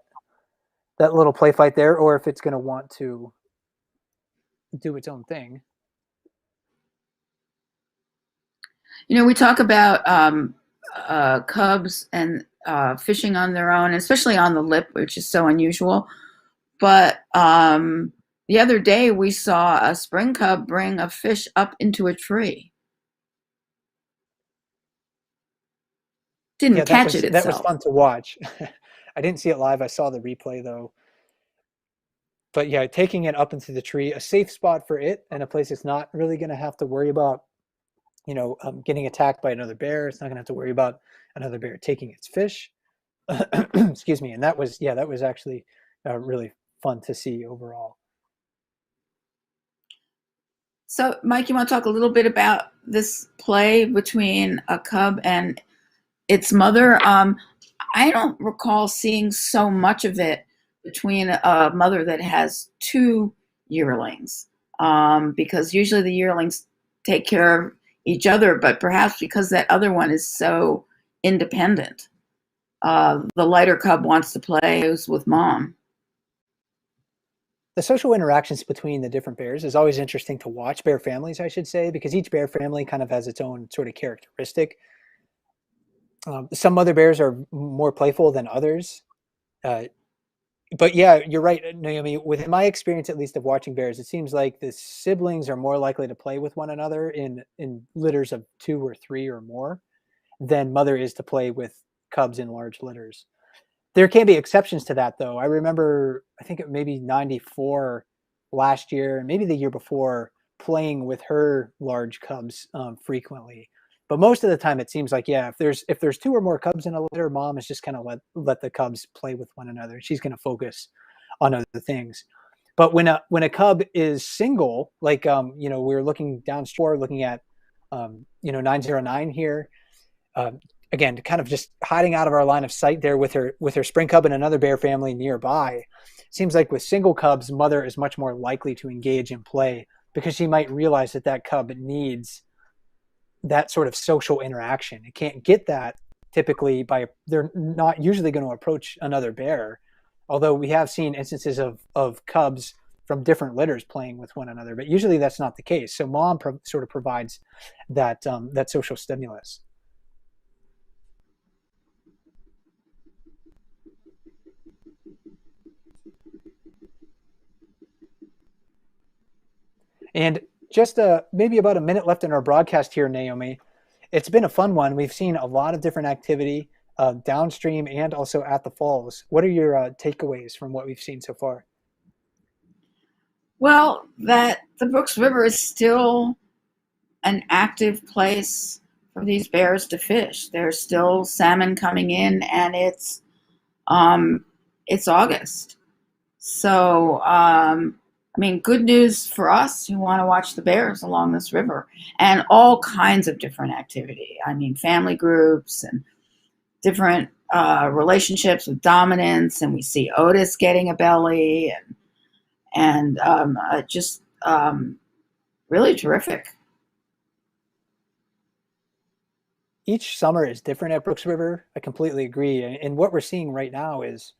little play fight there, or if it's going to want to do its own thing. We talk about cubs and fishing on their own, especially on the lip, which is so unusual. But the other day we saw a spring cub bring a fish up into a tree. Didn't catch it itself. That was fun to watch. I didn't see it live. I saw the replay though. But yeah, taking it up into the tree, a safe spot for it, and a place it's not really going to have to worry about, getting attacked by another bear. It's not going to have to worry about another bear taking its fish. Excuse me. And that was actually really fun to see overall. So, Mike, you want to talk a little bit about this play between a cub and its mother. I don't recall seeing so much of it between a mother that has two yearlings, because usually the yearlings take care of each other, but perhaps because that other one is so independent, the lighter cub wants to play with mom. The social interactions between the different bears is always interesting to watch, bear families, I should say, because each bear family kind of has its own sort of characteristic. Some mother bears are more playful than others. Uh, but yeah, you're right, Naomi. Within my experience, at least of watching bears, it seems like the siblings are more likely to play with one another in litters of two or three or more than mother is to play with cubs in large litters. There can be exceptions to that, though. I remember, I think it maybe 94 last year, and maybe the year before, playing with her large cubs frequently. But most of the time, it seems like, yeah, if there's two or more cubs in a litter, mom is just kind of let the cubs play with one another. She's going to focus on other things. But when a cub is single, like we're looking downstream, looking at 909 here, um, again, kind of just hiding out of our line of sight there with her spring cub and another bear family nearby. Seems like with single cubs, mother is much more likely to engage in play because she might realize that cub needs that sort of social interaction. It can't get that typically they're not usually going to approach another bear, although we have seen instances of cubs from different litters playing with one another, but usually that's not the case. So mom sort of provides that social stimulus. And just maybe about a minute left in our broadcast here, Naomi. It's been a fun one. We've seen a lot of different activity downstream and also at the falls. What are your takeaways from what we've seen so far? Well, that the Brooks River is still an active place for these bears to fish. There's still salmon coming in, and it's August. So, I mean, good news for us who want to watch the bears along this river, and all kinds of different activity. I mean, family groups and different relationships with dominance, and we see Otis getting a belly, and just really terrific. Each summer is different at Brooks River. I completely agree. And what we're seeing right now is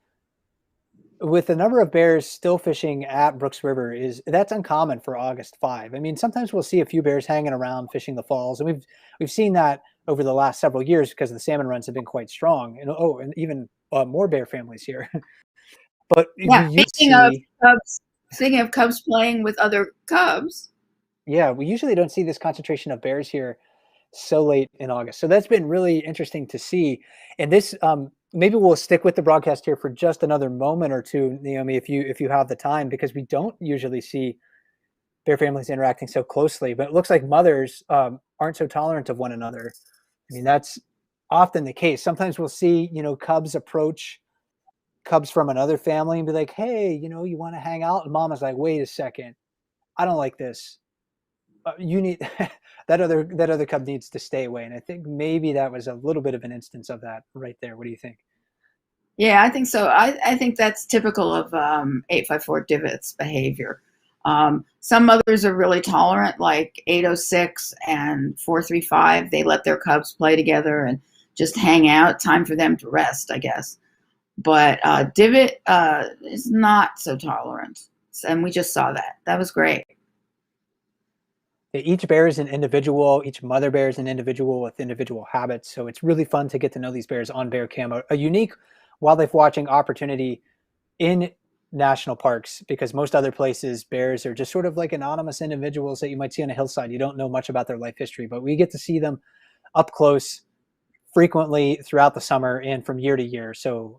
with the number of bears still fishing at Brooks River that's uncommon for August 5. I mean, sometimes we'll see a few bears hanging around fishing the falls, and we've seen that over the last several years because the salmon runs have been quite strong. And even more bear families here. But we Yeah, used to see, speaking of cubs playing with other cubs. yeah, we usually don't see this concentration of bears here so late in August. So that's been really interesting to see. And this maybe we'll stick with the broadcast here for just another moment or two, Naomi, if you have the time, because we don't usually see bear families interacting so closely. But it looks like mothers aren't so tolerant of one another. I mean, that's often the case. Sometimes we'll see, cubs approach cubs from another family and be like, "Hey, you want to hang out?" And mom is like, "Wait a second, I don't like this. You need that other cub needs to stay away." And I think maybe that was a little bit of an instance of that right there. What do you think? Yeah, I think so. I think that's typical of 854 divots behavior. Some mothers are really tolerant, like 806 and 435. They let their cubs play together and just hang out. Time for them to rest, I guess. But divot is not so tolerant. And we just saw that. That was great. Each bear is an individual. Each mother bear is an individual with individual habits. So it's really fun to get to know these bears on Bear Cam, a unique wildlife watching opportunity in national parks, because most other places, bears are just sort of like anonymous individuals that you might see on a hillside. You don't know much about their life history, but we get to see them up close frequently throughout the summer and from year to year. So